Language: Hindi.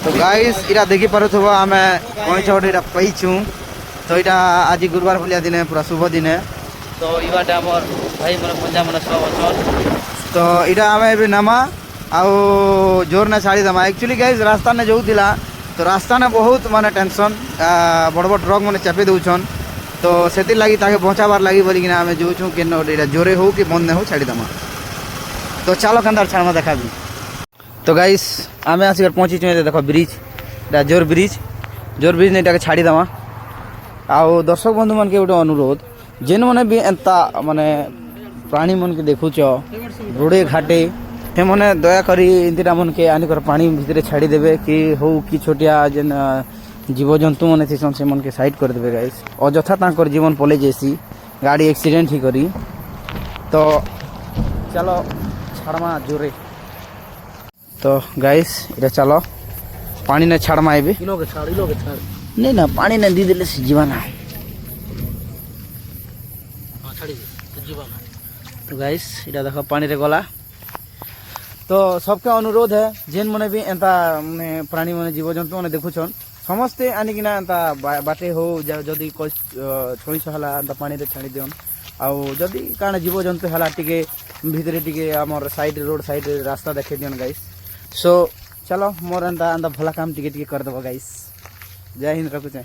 तो गाइस इरा देखि पारुथबो आमे कइछ गोटे इरा पइछु। तो इटा आज गुरुवार भलिया दिन पूरा शुभ दिन है। तो इबाटे हमर भाई मन पंजा मन सब अछन। तो इटा आमे भी नामा आउ जोर ने छाड़ी दमा। एक्चुअली गाइस रास्ता ने जोउतिला तो रास्ता ने बहुत माने टेंशन बड़ बड़ ट्रक माने चापे दउछन। तो सेति लागि ताके पहुंचाबार लागि बोली कि आमे जोउछु कि इटा जोरे हो कि बंद ने हो छाड़ी दमा। तो चलो कंदार छाड़मा देखा भी। तो गाइस आमे आसिकर पहुंची छु देखो ब्रिज दा जोर ब्रिज ने इटाके छाड़ी दमा। आउ दर्शक बंधु मन के गोटे अनुरोध जेन मैंने भी एंता माने प्राणी मन के देखुच रोडे घाटे हे मैंने दया करी इंदिरा मन के आनिकर पानी भितर छाड़ी देवे कि हो कि छोटिया जेन जीव जंतु मन थी से मन के साइड कर देवे गाइस। अଯଥା तांकर जीवन पले जैसी गाड़ी एक्सीडेंट ही करी। तो चलो छाड़मा जोरे। तो गाइस इधर चलो पानी ने छाड़मा आइबे इलो के छाड़ नहीं ना पानी ने दी देले से जीवन है। तो गाइस इटा देखो पानी रे गला। तो सबके अनुरोध है जेन मने भी एंता माने प्राणी माने जीव जंतु माने देखुछन समस्ते आनिकिना एंता बाटे हो जदी कोई छोई हला एंता पानी रे छाड़ी देन। आउ जदी काना जीव जंतु हला टिके भितरे टिके हमर साइड रोड साइड रास्ता देखे दियन गाइस। सो चलो मोर एंता भला काम टिके टिके कर देबो गाइस। जय हिंद रखुचे।